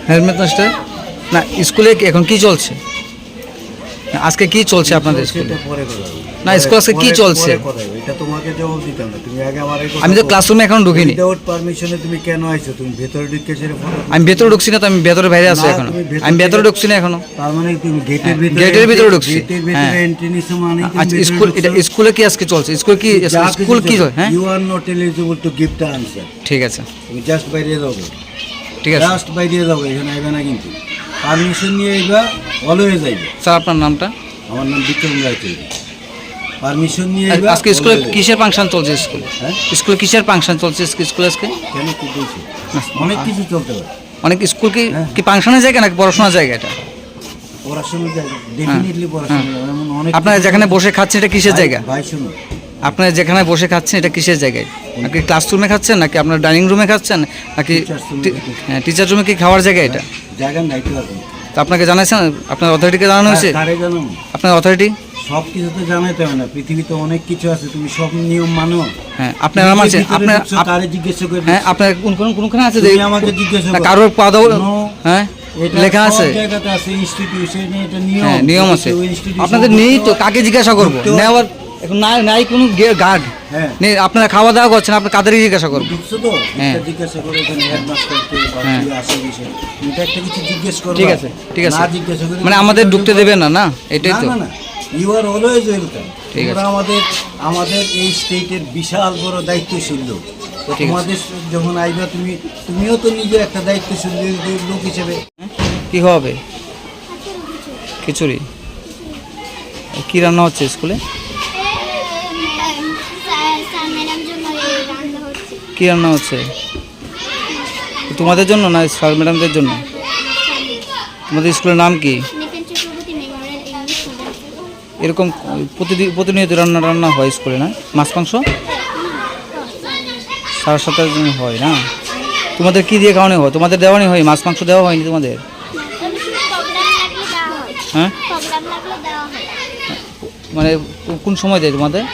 Helmet নষ্ট না। স্কুলে এখন কি চলছে? আজকে কি চলছে আপনাদের স্কুলে? না, স্কুল আজকে কি চলছে? এটা তোমাকে জবাব দিতাম না, তুমি আগে আমারে কথা। আমি তো ক্লাসরুমে এখনো ঢুকিনি। উইদাউট পারমিশনে তুমি কেন আইছো? তুমি ভেতরে ঢুকে সেরে ফটো। আমি ভেতরে ঢুকছি না তো, আমি ভেতরে বাইরে আছি এখনো। আমি ভেতরে ঢুকছি না এখনো। তার মানে তুমি গেটের ভিতরে ঢুকছি। গেটের ভিতরে এন্ট্রি নিছো মানে তুমি আচ্ছা, স্কুল এটা স্কুলে কি আজকে চলছে? স্কুল কি হ্যাঁ? You are not eligible to give the answer. ঠিক আছে, তুমি জাস্ট বাইরে যাও, ঠিক আছে। জাস্ট বাইরে যাও, এখানে আইবে না কিন্তু। পারমিশন নিয়ে আইবা, অলওয়েজ আইবে। স্যার আপনার নামটা? আমার নাম বিক্রম রায়চৌধুরী। পারমিশন নিয়ে আইবা। আজকে স্কুলে কিসের ফাংশন চলছে? স্কুলে স্কুলে কিসের ফাংশন চলছে স্কুলে আজকে? কেন কি বলছো? অনেক কিছু চলতে পারে। অনেক স্কুল কি ফাংশনের জায়গা নাকি পড়াশোনার জায়গা? এটা পড়াশোনার জায়গা, ডেফিনেটলি পড়াশোনার জায়গা। এমন অনেক। আপনারা যেখানে বসে খাচ্ছেন এটা কিসের জায়গা? ভাই শুনো, আপনারা যেখানে বসে খাচ্ছেন এটা কিসের জায়গায়? নাকি ক্লাসরুমে খাচ্ছেন, নাকি আপনার ডাইনিং রুমে খাচ্ছেন, নাকি টিচার রুমে কি খাওয়ার জায়গা এটা? জায়গা নাই তো আপনি। তো আপনাকে জানাইছেন? আপনার অথরিটিকে জানানো হয়েছে? কারে জানাবো? আপনার অথরিটি? সব কিছু তো জানাইতে হবে না, পৃথিবীতে অনেক কিছু আছে, তুমি সব নিয়ম মানো। হ্যাঁ, আপনার নাম আছে? আপনার কারে জিজ্ঞেস করে? হ্যাঁ, আপনার কোনখানে আছে যে আমাকে জিজ্ঞেস না কারোর পাদ? হ্যাঁ, এটা লেখা আছে, জায়গাতে আছে, ইনস্টিটিউশনে এটা নিয়ম। হ্যাঁ, নিয়ম আছে। আপনাদের নেই তো, কাকে জিজ্ঞাসা করবো? নেওয়ার এখন নাই কোনো গার্ড। হ্যাঁ, নেই। আপনারা খাওয়া দাওয়া করছেন, আপনার কাদেরই জিজ্ঞাসা করবো? বুঝছো তো? হ্যাঁ, জিজ্ঞাসা করে এখানে হেডমাস্টারকে বা কি আসে বিষয়, এটা একটা কিছু জিজ্ঞেস করবে। ঠিক আছে, ঠিক আছে। না জিজ্ঞাসা করে মানে আমাদের ঢুকতে দেবেন না? না, এটাই তো। না না, ইউ আর অলওয়েজ ওয়েলকাম। ঠিক আছে। আমাদের এই স্টেটের বিশাল বড় দায়িত্বশীল লোক। তো তোমাদের যখন আইবা, তুমিও তো নিজে একটা দায়িত্বশীল লোক হিসেবে। কি হবে? খিচুড়ি। কি রান্না হচ্ছে স্কুলে? কি রান্না হচ্ছে? তোমাদের জন্য না স্যার ম্যাডামদের জন্য? তোমাদের স্কুলের নাম কি? এরকম প্রতিনিয়ত রান্না হয় স্কুলে, না? মাছ মাংস সারা সপ্তাহের জন্য হয় না? তোমাদের কি দিয়ে খাওয়ানো হয়? তোমাদের দেওয়ানি হয়? মাছ মাংস দেওয়া হয়নি তোমাদের? হ্যাঁ, মানে কোন সময় দেয় তোমাদের?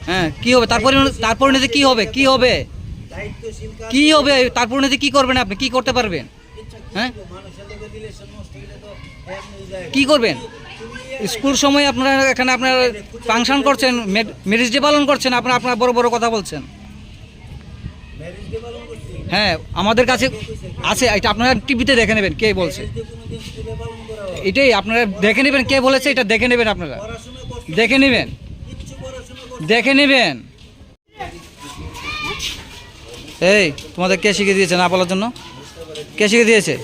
হ্যাঁ, কি হবে তারপরে? তারপরে কি হবে? কি হবে? কি হবে তারপরে? কি করবেন আপনি? কি করতে পারবেন? হ্যাঁ, কি করবেন? স্কুল সময় আপনারা এখানে আপনারা ফাংশন করছেন, ম্যারেজ ডে পালন করছেন, আপনারা বড় বড় কথা বলছেন। হ্যাঁ, আমাদের কাছে আছে, এটা আপনারা টিভিতে দেখে নেবেন কে বলছে। এটাই আপনারা দেখে নেবেন কে বলেছে, এটা দেখে নেবেন, আপনারা দেখে নেবেন। এই তোমাদের কে শিখিয়ে দিয়েছে না বলার জন্য? কে শিখিয়ে দিয়েছে?